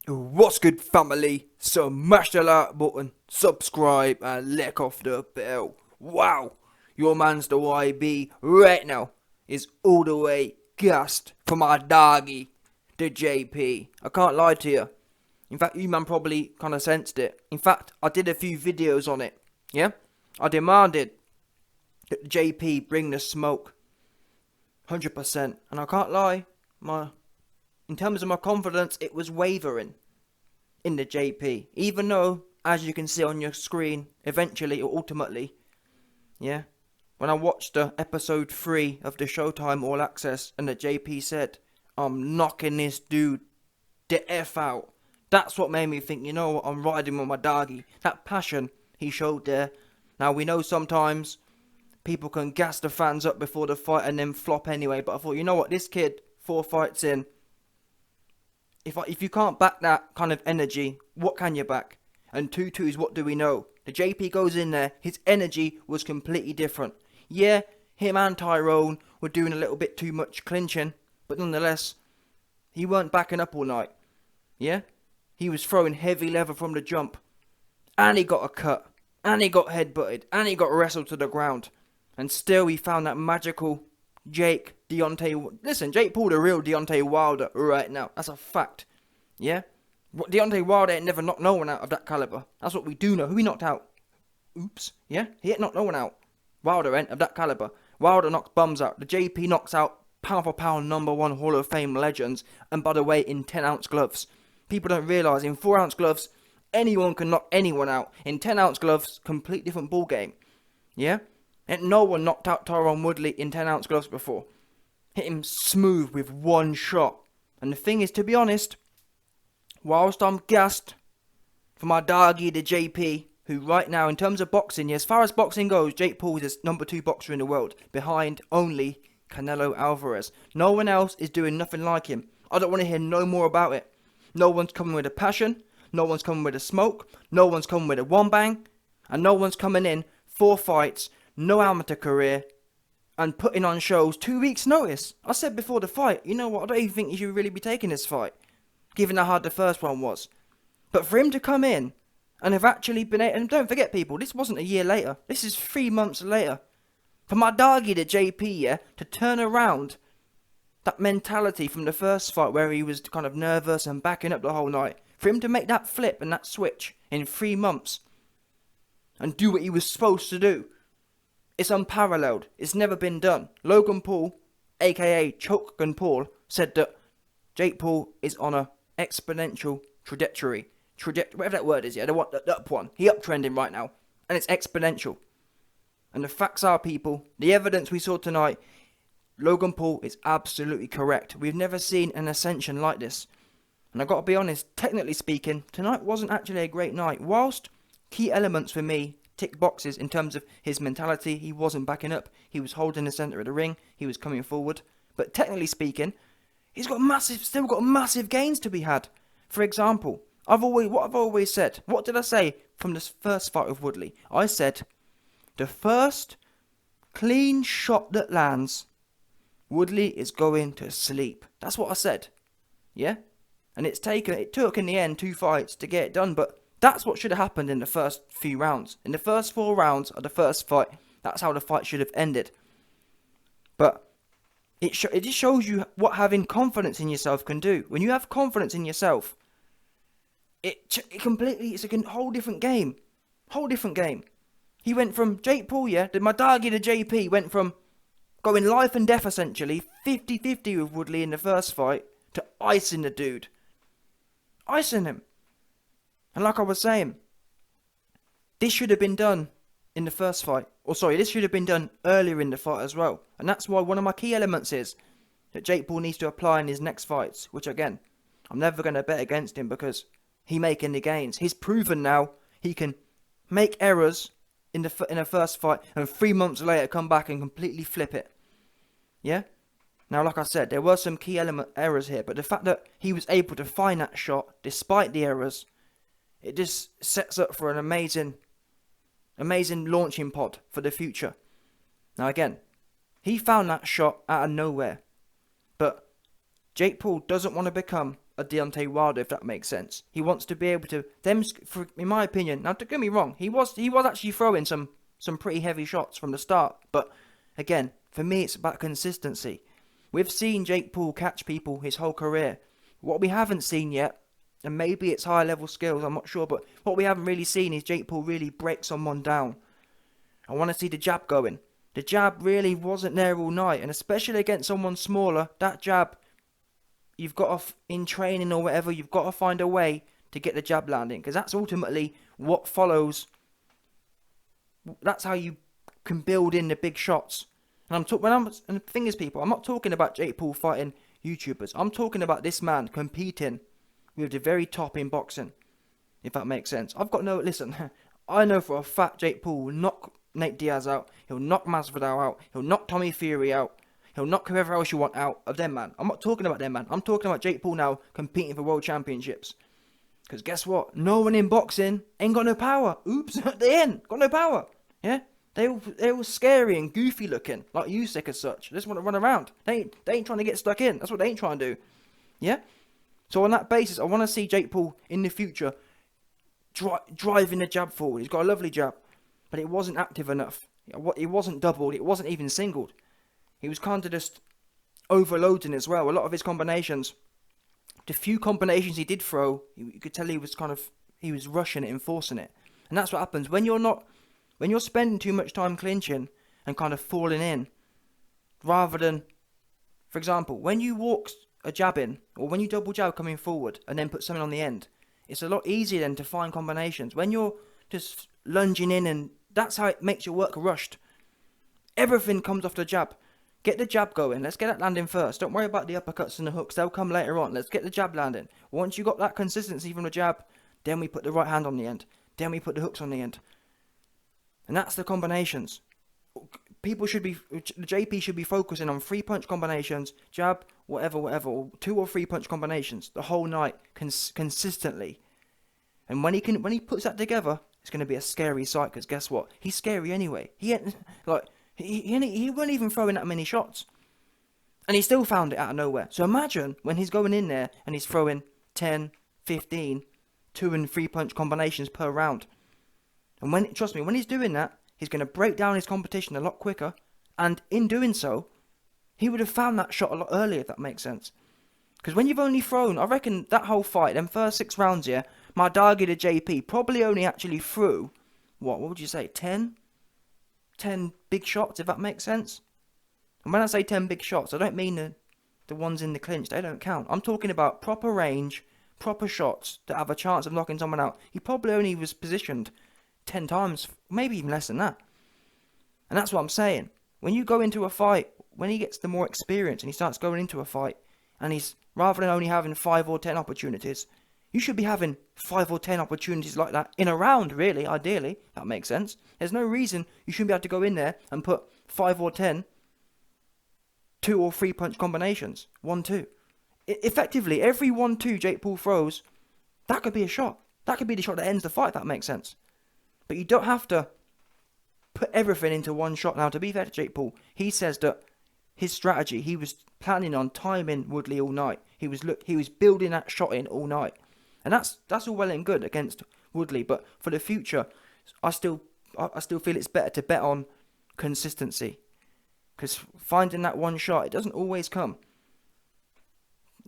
What's good, family? Smash the like button, subscribe, and lick off the bell. Wow, your man's the YB right now is all the way gassed for my doggy, the JP. I can't lie to you. In fact, you man probably kind of sensed it. In fact, I did a few videos on it. Yeah, I demanded that the JP bring the smoke, 100%. And I can't lie, in terms of my confidence, it was wavering in the JP. Even though, as you can see on your screen, eventually or ultimately, yeah, when I watched the episode 3 of the Showtime All Access and the JP said, I'm knocking this dude the F out. That's what made me think, you know what, I'm riding with my doggy. That passion he showed there. Now, we know sometimes people can gas the fans up before the fight and then flop anyway. But I thought, you know what, this kid, 4 fights in, if you can't back that kind of energy, what can you back? And 2-2s, what do we know? The JP goes in there, his energy was completely different. Yeah, him and Tyrone were doing a little bit too much clinching, but nonetheless, he weren't backing up all night. Yeah? He was throwing heavy leather from the jump. And he got a cut. And he got headbutted. And he got wrestled to the ground. And still he found that magical Listen, Jake Paul the real Deontay Wilder right now. That's a fact. Yeah? Deontay Wilder ain't never knocked no one out of that caliber. That's what we do know. Who he knocked out? Oops. Yeah? He ain't knocked no one out. Wilder ain't of that caliber. Wilder knocks bums out. The JP knocks out pound for pound #1 Hall of Fame legends. And by the way, in 10-ounce gloves. People don't realise in 4-ounce gloves, anyone can knock anyone out. In 10-ounce gloves, complete different ball game. Yeah? And no one knocked out TYRON Woodley in 10-ounce gloves before. Hit him smooth with one shot. And the thing is, to be honest, whilst I'm gassed for my doggy, the JP, who right now, in terms of boxing, as far as boxing goes, Jake Paul is the #2 boxer in the world, behind only Canelo Alvarez. No one else is doing nothing like him. I don't want to hear no more about it. No one's coming with a passion. No one's coming with a smoke. No one's coming with a one bang. And no one's coming in 4 fights, no amateur career, and putting on shows 2 weeks notice. I said before the fight, you know what, I don't even think he should really be taking this fight, given how hard the first one was. But for him to come in and have actually been able, and don't forget people, this wasn't a year later, this is 3 months later. For my doggy, the JP, yeah, to turn around that mentality from the first fight where he was kind of nervous and backing up the whole night, for him to make that flip and that switch in 3 months and do what he was supposed to do, it's unparalleled. It's never been done. Logan Paul, aka Choke Paul, said that Jake Paul is on a exponential trajectory. Whatever that word is, yeah, the up one. He uptrending right now. And it's exponential. And the facts are, people, the evidence we saw tonight, Logan Paul is absolutely correct. We've never seen an ascension like this. And I've got to be honest, technically speaking, tonight wasn't actually a great night. Whilst key elements for me tick boxes in terms of his mentality, he wasn't backing up. He was holding the centre of the ring. He was coming forward. But technically speaking, he's got still got massive gains to be had. For example, what I've always said. What did I say from this first fight with Woodley? I said, the first clean shot that lands, Woodley is going to sleep. That's what I said. Yeah? And it took in the end 2 fights to get it done, but that's what should have happened in the first few rounds. In the first 4 rounds of the first fight, that's how the fight should have ended. But it just shows you what having confidence in yourself can do. When you have confidence in yourself, it's a whole different game. Whole different game. He went from Jake Paul, yeah, my doggy, the JP, went from going life and death essentially, 50-50 with Woodley in the first fight, to icing the dude. Icing him. And like I was saying, this should have been done in the first fight. This should have been done earlier in the fight as well. And that's why one of my key elements is that Jake Paul needs to apply in his next fights. Which again, I'm never going to bet against him because he's making the gains. He's proven now he can make errors in the first fight and 3 months later come back and completely flip it. Yeah? Now, like I said, there were some key errors here. But the fact that he was able to find that shot despite the errors, it just sets up for an amazing launching pod for the future. Now again, he found that shot out of nowhere. But Jake Paul doesn't want to become a Deontay Wilder, if that makes sense. He wants to be able to in my opinion. Now, don't get me wrong, he was actually throwing some pretty heavy shots from the start, but again, for me, it's about consistency. We've seen Jake Paul catch people his whole career. What we haven't seen yet, and maybe it's high level skills, I'm not sure, but what we haven't really seen is Jake Paul really break someone down. I want to see the jab going. The jab really wasn't there all night, and especially against someone smaller, that jab, you've got to, in training or whatever, you've got to find a way to get the jab landing, because that's ultimately what follows. That's how you can build in the big shots. And and the thing is, people, I'm not talking about Jake Paul fighting YouTubers. I'm talking about this man competing with the very top in boxing, if that makes sense. Listen, I know for a fact Jake Paul will knock Nate Diaz out. He'll knock Masvidal out. He'll knock Tommy Fury out. He'll knock whoever else you want out of them, man. I'm not talking about them, man. I'm talking about Jake Paul now competing for world championships. Because guess what? No one in boxing ain't got no power. Oops, they ain't got no power. Yeah? They all scary and goofy looking, like Usyk as such. They just want to run around. They ain't trying to get stuck in. That's what they ain't trying to do. Yeah? So on that basis, I want to see Jake Paul in the future driving the jab forward. He's got a lovely jab, but it wasn't active enough. It wasn't doubled. It wasn't even singled. He was kind of just overloading as well. A lot of his combinations, the few combinations he did throw, you could tell he was rushing it and forcing it. And that's what happens when you're spending too much time clinching and kind of falling in, rather than, for example, when you walk a jab in, or when you double jab coming forward and then put something on the end, it's a lot easier then to find combinations. When you're just lunging in, and that's how it makes your work rushed. Everything comes off the jab. Get the jab going. Let's get that landing first. Don't worry about the uppercuts and the hooks. They'll come later on. Let's get the jab landing. Once you got that consistency from the jab, then we put the right hand on the end. Then we put the hooks on the end. And that's the combinations. The JP should be focusing on 3-punch combinations, jab, whatever, or 2 or 3 punch combinations the whole night, consistently. And when he puts that together, it's going to be a scary sight. Because guess what? He's scary anyway. He wasn't even throwing that many shots, and he still found it out of nowhere. So imagine when he's going in there and he's throwing 10, 15, 2 and 3 punch combinations per round. And trust me, when he's doing that, he's going to break down his competition a lot quicker. And in doing so, he would have found that shot a lot earlier, if that makes sense. Because when you've only thrown, I reckon that whole fight, them first 6 rounds here, my Darg the JP probably only actually threw, what would you say, 10 big shots, if that makes sense. And when I say 10 big shots, I don't mean the ones in the clinch. They don't count. I'm talking about proper range, proper shots that have a chance of knocking someone out. He probably only was positioned 10 times, maybe even less than that. And that's what I'm saying. When you go into a fight, when he gets the more experience and he starts going into a fight, and he's, rather than only having 5 or 10 opportunities, you should be having 5 or 10 opportunities like that in a round, really, ideally. That makes sense. There's no reason you shouldn't be able to go in there and put 5 or 10 2 or 3 punch combinations. 1-2. Effectively, every 1-2 Jake Paul throws, that could be a shot. That could be the shot that ends the fight, that makes sense. But you don't have to put everything into one shot. Now, to be fair to Jake Paul, he says that his strategy, he was planning on timing Woodley all night. He was building that shot in all night. And that's all well and good against Woodley, but for the future, I still feel it's better to bet on consistency. Because finding that one shot, it doesn't always come.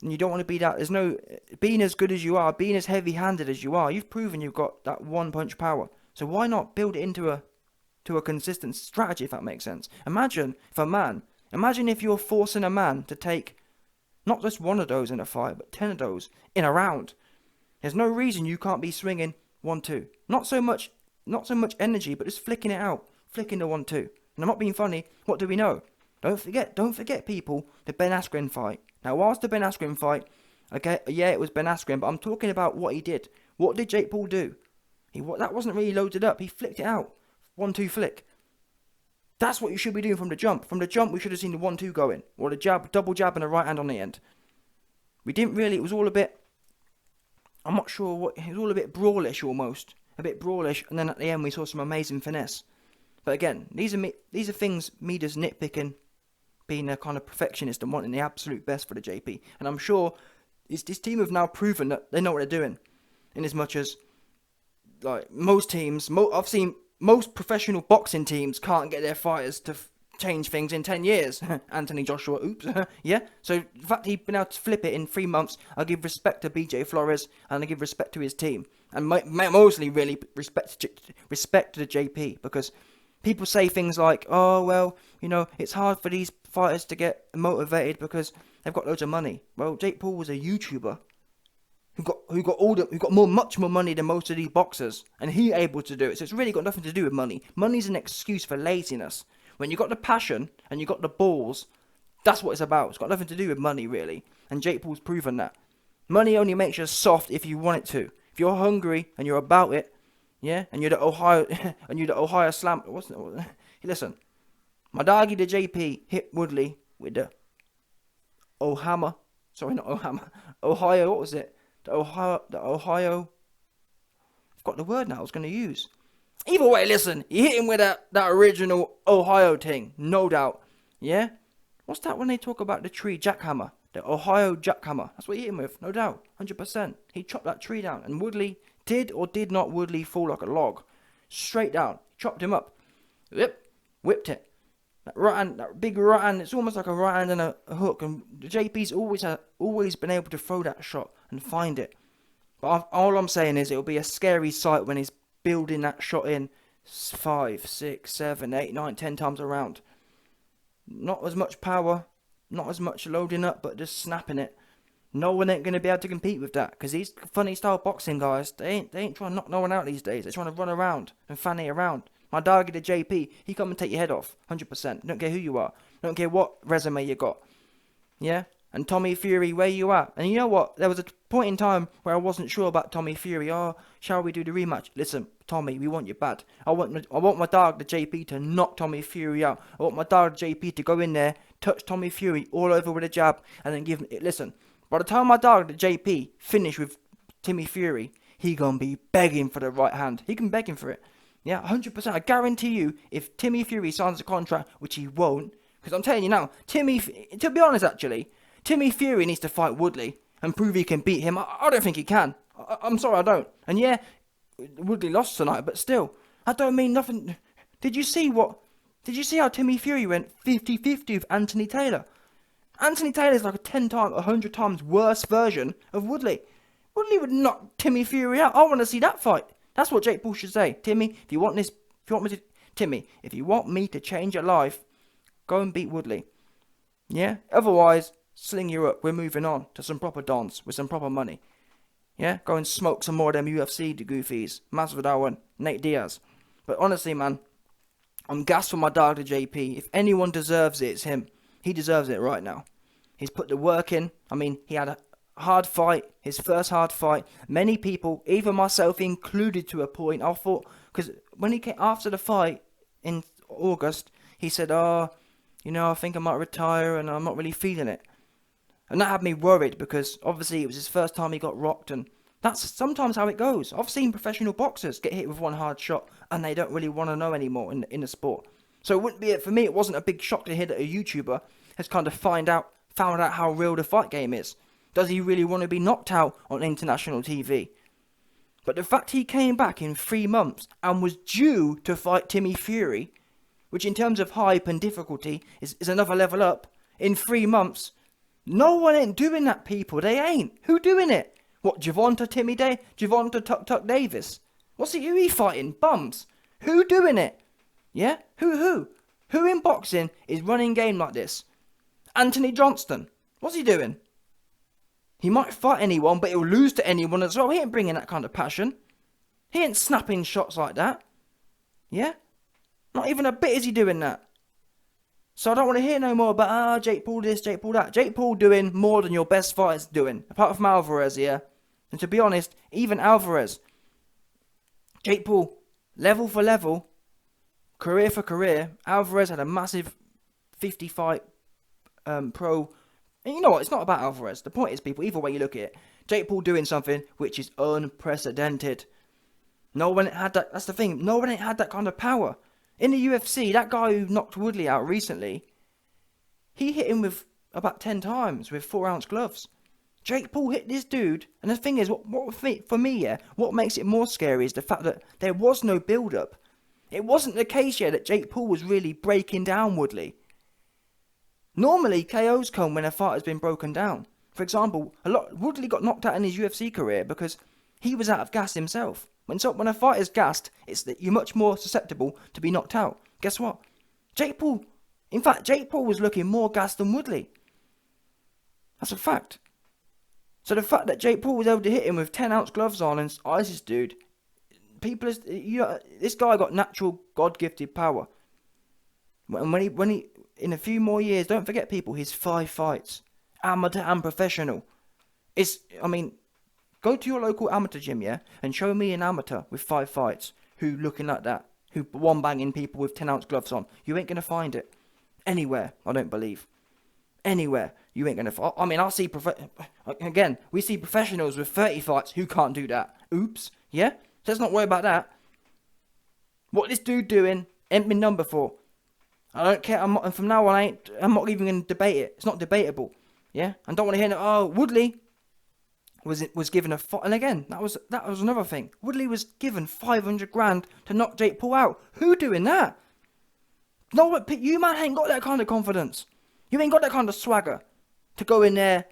And you don't want to be that. There's no being as good as you are, being as heavy-handed as you are. You've proven you've got that one punch power. So why not build it into a consistent strategy, if that makes sense? Imagine if you're forcing a man to take not just one of those in a fight, but 10 of those in a round. There's no reason you can't be swinging 1-2. Not so much energy, but just flicking it out, flicking the 1-2. And I'm not being funny. What do we know? Don't forget, people, the Ben Askren fight. Now, whilst the Ben Askren fight, okay, yeah, it was Ben Askren, but I'm talking about what he did. What did Jake Paul do? That wasn't really loaded up. He flicked it out. 1-2 flick. That's what you should be doing from the jump. From the jump, we should have seen the 1-2 going. Or the jab, double jab and a right hand on the end. We didn't really. It was all a bit, I'm not sure what, it was all a bit brawlish almost. A bit brawlish, and then at the end we saw some amazing finesse. But again, these are things me just nitpicking, being a kind of perfectionist and wanting the absolute best for the JP. And I'm sure This team have now proven that they know what they're doing. In as much as, like, most teams, I've seen most professional boxing teams can't get their fighters to change things in 10 years. Anthony Joshua, oops. Yeah? So the fact he's been able to flip it in 3 months, I give respect to BJ Flores, and I give respect to his team. And mostly, really, respect to the JP, because people say things like, oh, well, you know, it's hard for these fighters to get motivated because they've got loads of money. Well, Jake Paul was a YouTuber who got much more money than most of these boxers, and he able to do it. So it's really got nothing to do with money. Money's an excuse for laziness. When you got the passion and you got the balls, that's what it's about. It's got nothing to do with money, really. And Jake Paul's proven that. Money only makes you soft if you want it to. If you're hungry and you're about it, yeah, and you're the Ohio Slam. Listen, my Darg the JP hit Woodley with the Ohio. What was it? The Ohio. I've got the word now I was going to use. Either way, listen, you hit him with that original Ohio thing, no doubt. Yeah? What's that when they talk about the tree jackhammer? The Ohio jackhammer. That's what he hit him with, no doubt. 100%. He chopped that tree down. And Woodley, did or did not Woodley fall like a log? Straight down. Chopped him up. Whipped it. That big right hand, it's almost like a right hand and a hook. And JP's always been able to throw that shot and find it. But all I'm saying is it'll be a scary sight when he's building that shot in 5, 6, 7, 8, 9, 10 times around. Not as much power, not as much loading up, but just snapping it. No one ain't going to be able to compete with that, because these funny style boxing guys, they ain't trying to knock no one out these days. They're trying to run around and fanny around. My Darg the JP, he come and take your head off, 100%. Don't care who you are. Don't care what resume you got. Yeah? And Tommy Fury, where you at? And you know what? There was a point in time where I wasn't sure about Tommy Fury. Oh, shall we do the rematch? Listen, Tommy, we want you bad. I want my Darg the JP to knock Tommy Fury out. I want my Darg the JP to go in there, touch Tommy Fury all over with a jab, and then give him... Listen, by the time my Darg the JP finish with Timmy Fury, he gonna be begging for the right hand. He can beg him for it. Yeah, 100%. I guarantee you, if Timmy Fury signs a contract, which he won't, because I'm telling you now, to be honest, actually, Timmy Fury needs to fight Woodley and prove he can beat him. I don't think he can. I'm sorry, I don't. And yeah, Woodley lost tonight, but still, I don't mean nothing. Did you see how Timmy Fury went 50-50 with Anthony Taylor? Anthony Taylor's like a 100 times worse version of Woodley. Woodley would knock Timmy Fury out. I want to see that fight. That's what Jake Paul should say. Timmy, if you want me to change your life, go and beat Woodley. Yeah? Otherwise, sling you up. We're moving on to some proper dons with some proper money. Yeah? Go and smoke some more of them UFC goofies. Masvidal and Nate Diaz. But honestly, man, I'm gassed for my Darg the JP. If anyone deserves it, it's him. He deserves it right now. He's put the work in. I mean, he had a hard fight, his first hard fight. Many people, even myself included to a point, I thought, because when he came after the fight in August, he said, I think I might retire and I'm not really feeling it. And that had me worried, because obviously it was his first time he got rocked, and that's sometimes how it goes. I've seen professional boxers get hit with one hard shot and they don't really want to know anymore in the sport. So it wouldn't be, for me, it wasn't a big shock to hear that a YouTuber has kind of found out how real the fight game is. Does he really want to be knocked out on international TV? But the fact he came back in 3 months and was due to fight Timmy Fury, which in terms of hype and difficulty is another level up, in 3 months, no one ain't doing that, people. They ain't. Who doing it? What, Javonta Tuck Davis? Who he fighting? Bums. Who doing it? Yeah? Who? Who in boxing is running game like this? Anthony Johnston. What's he doing? He might fight anyone, but he'll lose to anyone as well. He ain't bringing that kind of passion. He ain't snapping shots like that. Yeah? Not even a bit is he doing that. So I don't want to hear no more about, Jake Paul this, Jake Paul that. Jake Paul doing more than your best fighters doing. Apart from Alvarez, yeah? And to be honest, even Alvarez, Jake Paul, level for level, career for career, Alvarez had a massive 50-fight pro. And you know what? It's not about Alvarez. The point is, people, either way you look at it, Jake Paul doing something which is unprecedented. No one had that. That's the thing. No one had that kind of power. In the UFC, that guy who knocked Woodley out recently, he hit him with about 10 times with 4-ounce gloves. Jake Paul hit this dude, and the thing is, for me, yeah, what makes it more scary is the fact that there was no build-up. It wasn't the case yet that Jake Paul was really breaking down Woodley. Normally, KOs come when a fighter's been broken down. For example, Woodley got knocked out in his UFC career because he was out of gas himself. When a fighter's gassed, it's that you're much more susceptible to be knocked out. Guess what? Jake Paul was looking more gassed than Woodley. That's a fact. So the fact that Jake Paul was able to hit him with 10-ounce gloves on and ice this dude, this guy got natural God-gifted power. When he in a few more years, don't forget, people, his 5 fights, amateur and professional. Go to your local amateur gym, yeah, and show me an amateur with 5 fights who looking like that, who one banging people with 10-ounce gloves on. You ain't gonna find it anywhere. I don't believe. Anywhere you ain't gonna. We see professionals with 30 fights who can't do that. Oops, yeah. So let's not worry about that. What this dude doing ain't been done before. I don't care. And from now on, I'm not even gonna debate it. It's not debatable. Yeah, I don't want to hear that. Oh, Woodley was given a fight, and again, that was another thing. Woodley was given 500 grand to knock Jake Paul out. Who doing that? No, you man ain't got that kind of confidence. You ain't got that kind of swagger to go in there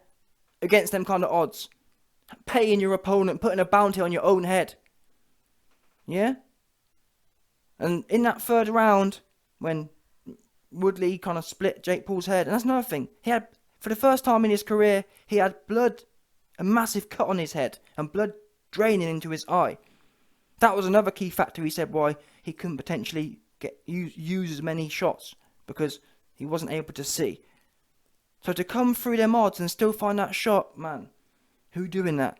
against them kind of odds. Paying your opponent, putting a bounty on your own head. Yeah? And in that 3rd round, when Woodley kind of split Jake Paul's head, and that's another thing. For the first time in his career, he had blood, a massive cut on his head, and blood draining into his eye. That was another key factor, he said, why he couldn't potentially use as many shots, because he wasn't able to see. So to come through them odds and still find that shot, man, who doing that?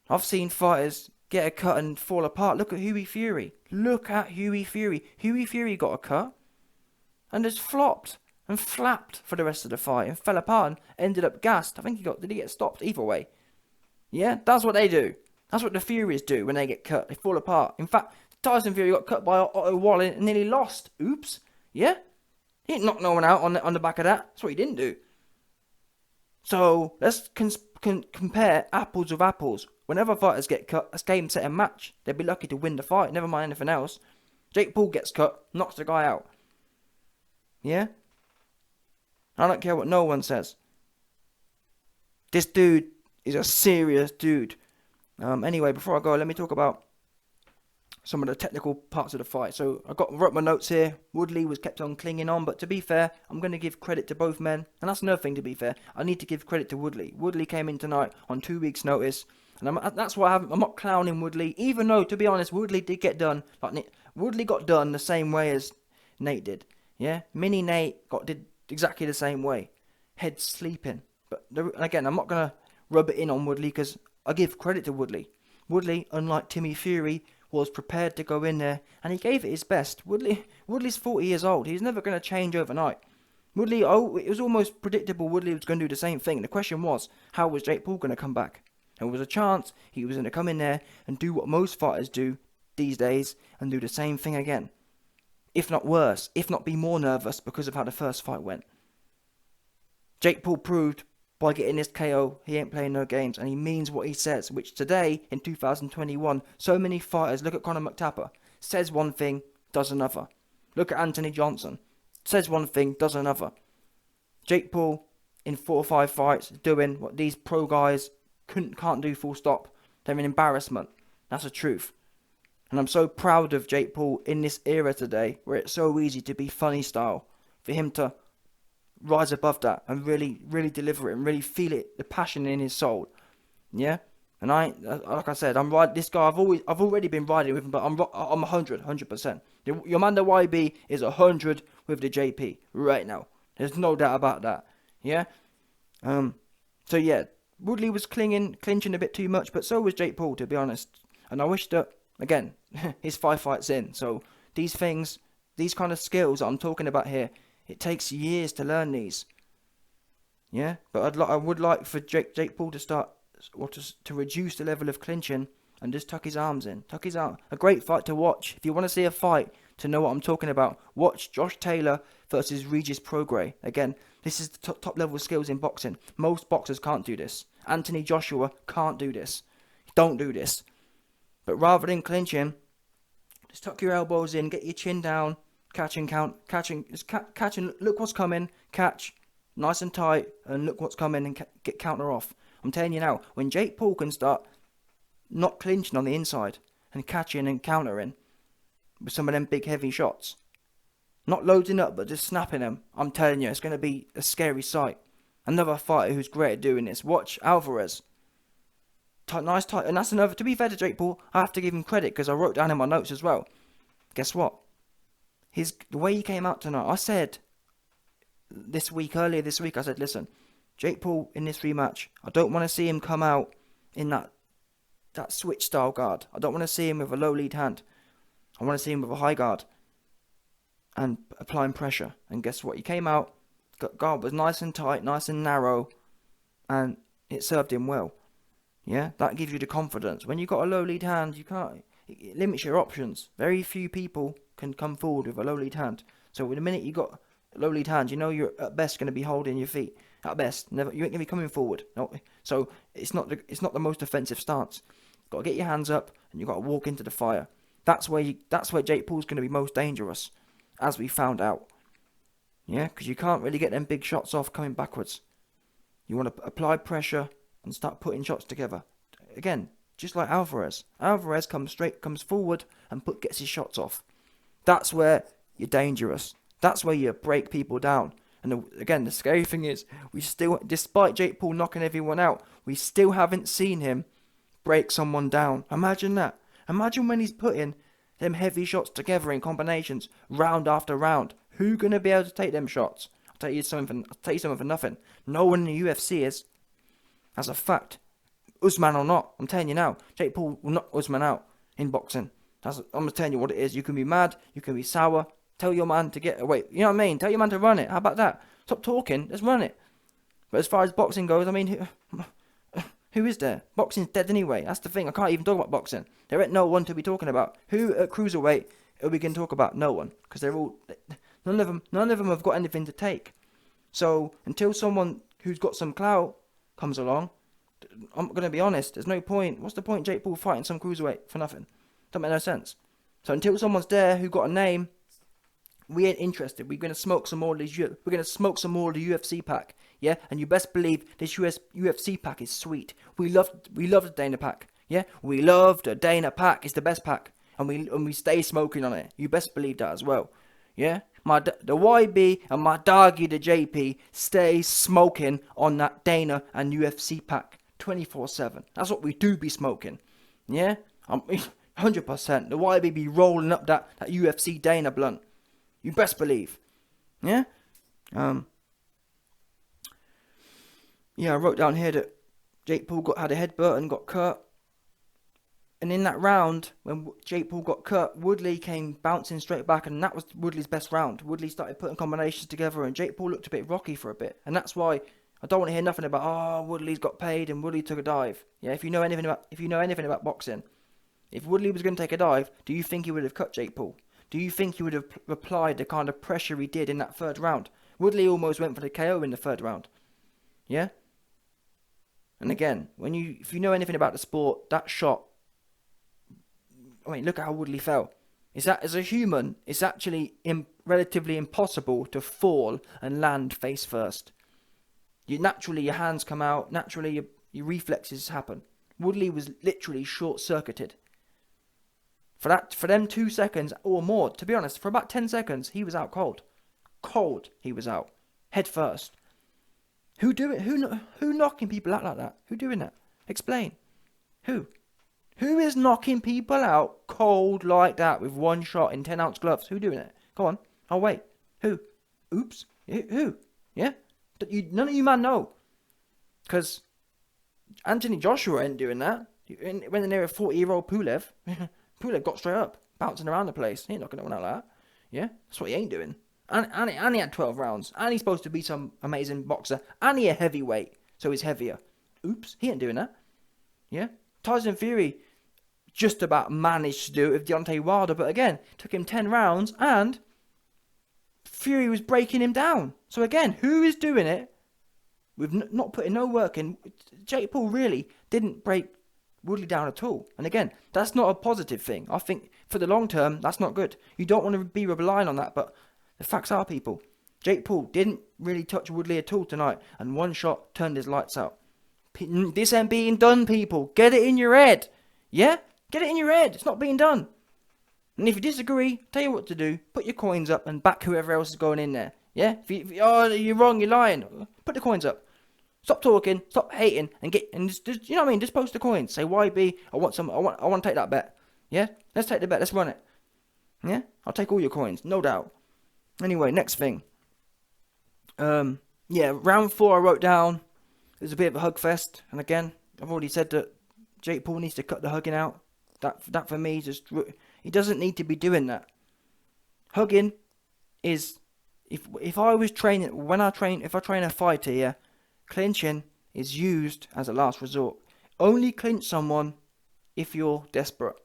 I've seen fighters get a cut and fall apart. Look at Hughie Fury. Hughie Fury got a cut and just flopped and flapped for the rest of the fight and fell apart and ended up gassed. I think did he get stopped? Either way. Yeah, that's what they do. That's what the Furies do when they get cut. They fall apart. In fact, Tyson Fury got cut by Otto Wallin and nearly lost. Oops. Yeah? He didn't knock no one out on the back of that. That's what he didn't do. So let's compare apples with apples. Whenever fighters get cut, that's game, set, and match. They'd be lucky to win the fight, never mind anything else. Jake Paul gets cut, knocks the guy out. Yeah? I don't care what no one says. This dude is a serious dude. Anyway, before I go, let me talk about some of the technical parts of the fight. So I wrote my notes here. Woodley was kept on clinging on, but to be fair, I'm going to give credit to both men. And that's another thing, to be fair. I need to give credit to Woodley. Woodley came in tonight on 2 weeks' notice. And that's why I'm not clowning Woodley, even though, to be honest, Woodley did get done. Woodley got done the same way as Nate did. Yeah? Mini Nate did exactly the same way. Head sleeping. But again, I'm not going to rub it in on Woodley because I give credit to Woodley. Woodley, unlike Timmy Fury, was prepared to go in there, and he gave it his best. Woodley's 40 years old. He's never going to change overnight. It was almost predictable Woodley was going to do the same thing. The question was, how was Jake Paul going to come back? There was a chance he was going to come in there and do what most fighters do these days and do the same thing again. If not worse, if not be more nervous because of how the first fight went. Jake Paul proved by getting this KO, he ain't playing no games, and he means what he says, which today, in 2021, so many fighters, look at Conor McTapper, says one thing, does another. Look at Anthony Johnson, says one thing, does another. Jake Paul, in 4 or 5 fights, doing what these pro guys can't do full stop. They're an embarrassment. That's the truth. And I'm so proud of Jake Paul in this era today, where it's so easy to be funny style, for him to rise above that and really, really deliver it and really feel it, the passion in his soul. Yeah? And like I said, I'm riding this guy. I've already been riding with him, but I'm 100%. Your man the YB is 100 with the JP right now. There's no doubt about that. Yeah? So yeah, Woodley was clinching a bit too much, but so was Jake Paul, to be honest. And I wish that, again, he's 5 fights in. So these things, these kind of skills that I'm talking about here, it takes years to learn these. Yeah? But I would like for Jake Paul to start, or to reduce the level of clinching and just tuck his arms in. A great fight to watch. If you want to see a fight to know what I'm talking about, watch Josh Taylor versus Regis Prograis. Again, This is the top level skills in boxing. Most boxers can't do this. Anthony Joshua can't do this. Don't do this. But rather than clinching, just tuck your elbows in, get your chin down, catch and count, catching, look what's coming, catch, nice and tight, and look what's coming and get counter off. I'm telling you now, when Jake Paul can start not clinching on the inside and catching and countering with some of them big heavy shots, not loading up but just snapping them, I'm telling you, it's going to be a scary sight. Another fighter who's great at doing this. Watch Alvarez. Nice tight, and that's another. To be fair to Jake Paul, I have to give him credit because I wrote down in my notes as well. Guess what? The way he came out tonight, I said earlier this week, I said, listen, Jake Paul in this rematch, I don't want to see him come out in that switch style guard. I don't want to see him with a low lead hand. I want to see him with a high guard and applying pressure. And guess what? He came out, guard was nice and tight, nice and narrow, and it served him well. Yeah, that gives you the confidence. When you've got a low lead hand, it limits your options. Very few people can come forward with a low lead hand. So the minute you got a low lead hand, you know you're at best going to be holding your feet. At best, you ain't going to be coming forward. No, so it's not the most offensive stance. Got to get your hands up and you've got to walk into the fire. That's where Jake Paul's going to be most dangerous, as we found out. Yeah, because you can't really get them big shots off coming backwards. You want to apply pressure and start putting shots together. Again, just like Alvarez. Alvarez comes forward and gets his shots off. That's where you're dangerous. That's where you break people down. And again, the scary thing is, we still, despite Jake Paul knocking everyone out, we still haven't seen him break someone down. Imagine that. Imagine when he's putting them heavy shots together in combinations, round after round. Who gonna be able to take them shots? I'll tell you something for nothing. No one in the UFC is. That's a fact. Usman or not, I'm telling you now, Jake Paul will knock Usman out in boxing. I'm just telling you what it is. You can be mad, you can be sour. Tell your man to get away. You know what I mean? Tell your man to run it. How about that? Stop talking. Let's run it. But as far as boxing goes, I mean, who is there? Boxing's dead anyway. That's the thing. I can't even talk about boxing. There ain't no one to be talking about. Who at cruiserweight are we going to talk about? No one, because none of them have got anything to take. So until someone who's got some clout comes along, I'm going to be honest. There's no point. What's the point? Jake Paul fighting some cruiserweight for nothing? Don't make no sense. So until someone's there who got a name, we ain't interested. We're going to smoke some more of the UFC pack. Yeah, and you best believe this UFC pack is sweet. We love the Dana pack. Yeah, we love the Dana pack. It's the best pack, and we stay smoking on it. You best believe that as well. Yeah, the YB and my Dargy the JP stay smoking on that Dana and UFC pack 24/7. That's what we do be smoking. Yeah, 100%. The YB be rolling up that UFC Dana blunt. You best believe. Yeah? Yeah, I wrote down here that Jake Paul had a headbutt and got cut. And in that round, when Jake Paul got cut, Woodley came bouncing straight back, and that was Woodley's best round. Woodley started putting combinations together, and Jake Paul looked a bit rocky for a bit. And that's why I don't want to hear nothing about, Woodley's got paid and Woodley took a dive. Yeah, if you know anything about boxing, if Woodley was going to take a dive, do you think he would have cut Jake Paul? Do you think he would have applied the kind of pressure he did in that third round? Woodley almost went for the KO in the third round. Yeah? And again, if you know anything about the sport, that shot, I mean, look at how Woodley fell. Is that, as a human, it's actually relatively impossible to fall and land face first. Naturally, your hands come out. Naturally, your reflexes happen. Woodley was literally short-circuited. For them 2 seconds or more, to be honest, for about 10 seconds, he was out cold. Cold, he was out. Head first. Who knocking people out like that? Who doing that? Explain. Who? Who is knocking people out cold like that with one shot in 10-ounce gloves? Who doing it? Go on. I'll wait. Who? Oops. Who? Yeah? None of you man know. Because Anthony Joshua ain't doing that. When they're a 40-year-old Pulev, Pulev got straight up, bouncing around the place. He ain't knocking anyone out like that. Yeah? That's what he ain't doing. And he had 12 rounds. And he's supposed to be some amazing boxer. And he a heavyweight, so he's heavier. Oops, he ain't doing that. Yeah? Tyson Fury just about managed to do it with Deontay Wilder, but again, took him 10 rounds and Fury was breaking him down. So again, who is doing it with not putting no work in? Jake Paul really didn't break Woodley down at all. And again, that's not a positive thing. I think for the long term, that's not good. You don't want to be relying on that, but the facts are, people, Jake Paul didn't really touch Woodley at all tonight, and one shot turned his lights out. This ain't being done, people. Get it in your head. Yeah? Get it in your head. It's not being done. And if you disagree, tell you what to do. Put your coins up and back whoever else is going in there. Yeah? Oh, you're wrong, you're lying. Put the coins up. Stop talking, stop hating, and just you know what I mean? Just post the coins. Say YB, I want to take that bet. Yeah? Let's take the bet, let's run it. Yeah? I'll take all your coins, no doubt. Anyway, next thing. Yeah, round 4 I wrote down. It was a bit of a hug fest, and again, I've already said that Jake Paul needs to cut the hugging out. That for me just, he doesn't need to be doing that. Hugging is, if I was training, if I train a fighter, yeah, clinching is used as a last resort. Only clinch someone if you're desperate.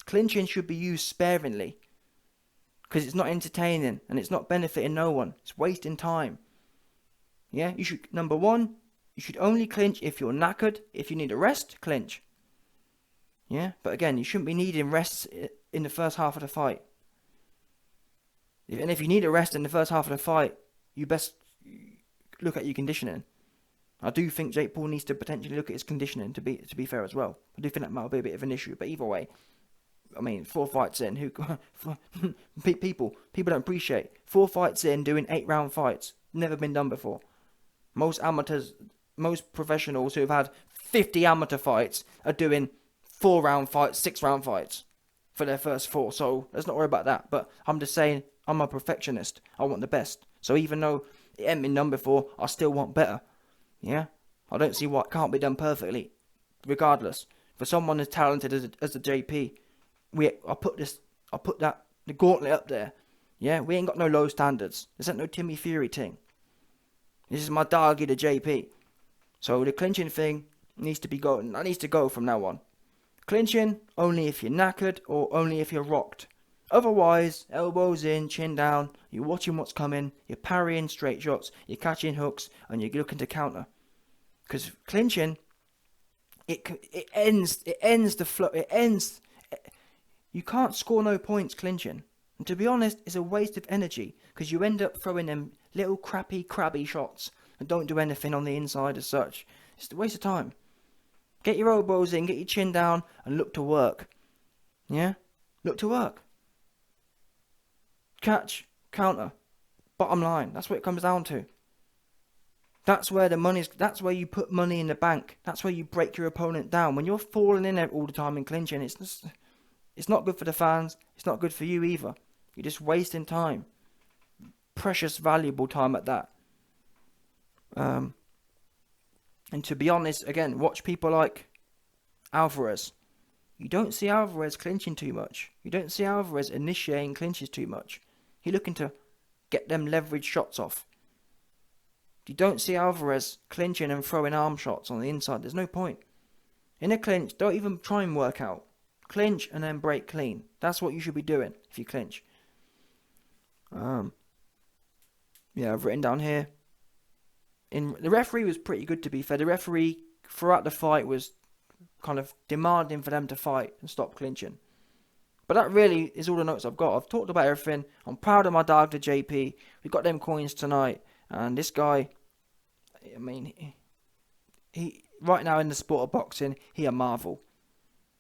Clinching should be used sparingly, because it's not entertaining and it's not benefiting no one. It's wasting time. Yeah, you should, number one, you should only clinch if you're knackered. If you need a rest, clinch. Yeah, but again, you shouldn't be needing rests in the first half of the fight. And if you need a rest in the first half of the fight, you best look at your conditioning. I do think Jake Paul needs to potentially look at his conditioning, to be fair as well. I do think that might be a bit of an issue, but either way, I mean, 4 fights in, people don't appreciate 4 fights in doing 8-round fights. Never been done before. Most amateurs, most professionals who have had 50 amateur fights are doing 4-round fights, 6-round fights for their first 4. So let's not worry about that. But I'm just saying, I'm a perfectionist. I want the best. So even though it ain't been done before, I still want better. Yeah, I don't see why it can't be done perfectly. Regardless, for someone as talented as the JP, I put the gauntlet up there. Yeah, we ain't got no low standards. This ain't no Timmy Fury thing. This is my Darg the JP. So the clinching thing needs to go from now on. Clinching only if you're knackered or only if you're rocked. Otherwise, elbows in, chin down, you're watching what's coming, you're parrying straight shots, you're catching hooks, and you're looking to counter. Because clinching, it ends the flow. You can't score no points clinching. And to be honest, it's a waste of energy, because you end up throwing them little crabby shots and don't do anything on the inside as such. It's a waste of time. Get your elbows in, get your chin down, and look to work. Yeah? Look to work. Catch, counter. Bottom line. That's what it comes down to. That's where that's where you put money in the bank. That's where you break your opponent down. When you're falling in there all the time and clinching, it's not good for the fans. It's not good for you either. You're just wasting time. Precious, valuable time at that. And to be honest, again, watch people like Alvarez. You don't see Alvarez clinching too much. You don't see Alvarez initiating clinches too much. He's looking to get them leverage shots off. You don't see Alvarez clinching and throwing arm shots on the inside. There's no point. In a clinch, don't even try and work out. Clinch and then break clean. That's what you should be doing if you clinch. Yeah, I've written down here. The referee was pretty good, to be fair. The referee throughout the fight was kind of demanding for them to fight and stop clinching. But that really is all the notes I've got. I've talked about everything. I'm proud of my Darg the JP. We got them coins tonight. And this guy, I mean, he right now in the sport of boxing, he a marvel.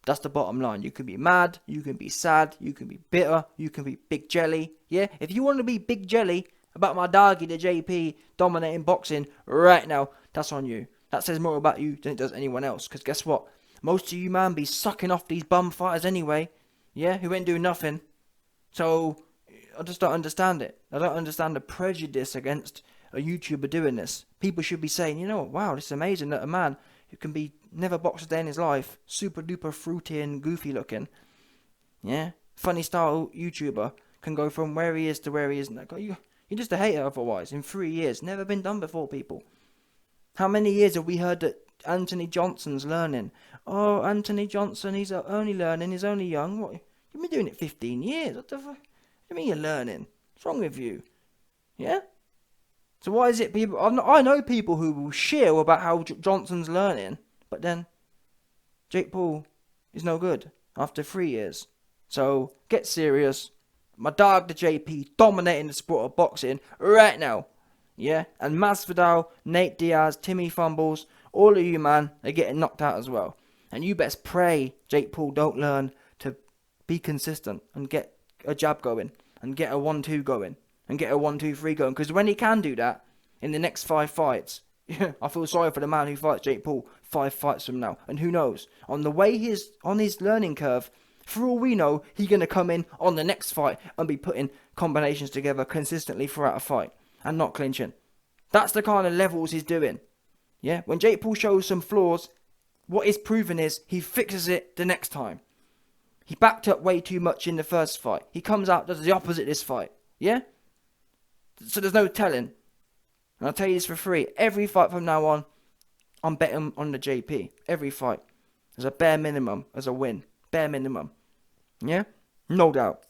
That's the bottom line. You can be mad, you can be sad, you can be bitter, you can be big jelly. Yeah, if you want to be big jelly about my Darg the JP dominating boxing right now, that's on you. That says more about you than it does anyone else. Because guess what? Most of you, man, be sucking off these bum fighters anyway. Yeah, who ain't doing nothing. So, I just don't understand it. I don't understand the prejudice against a YouTuber doing this. People should be saying, you know what, wow, this is amazing that a man who can be never boxed a day in his life, super duper fruity and goofy looking, yeah, funny style YouTuber, can go from where he is to where he is. You're just a hater otherwise. In 3 years, never been done before, people. How many years have we heard that Anthony Johnson's learning? Oh, Anthony Johnson, he's only learning, he's only young. What? You've been doing it 15 years. What the fuck? What do you mean you're learning? What's wrong with you? Yeah? So why is it people... I know people who will shill about how Johnson's learning, but then Jake Paul is no good after 3 years. So get serious. My Darg the JP dominating the sport of boxing right now. Yeah? And Masvidal, Nate Diaz, Timmy Fumbles, all of you, man, are getting knocked out as well. And you best pray Jake Paul don't learn to be consistent and get a jab going and get a 1-2 going and get a 1-2-3 going. Because when he can do that in the next 5 fights, I feel sorry for the man who fights Jake Paul 5 fights from now. And who knows? On the way on his learning curve, for all we know, he's going to come in on the next fight and be putting combinations together consistently throughout a fight and not clinching. That's the kind of levels he's doing. Yeah? When Jake Paul shows some flaws, what he's proven is he fixes it the next time. He backed up way too much in the first fight. He comes out, does the opposite this fight. Yeah? So there's no telling. And I'll tell you this for free. Every fight from now on, I'm betting on the JP. Every fight. As a bare minimum, as a win. Bare minimum. Yeah? No doubt.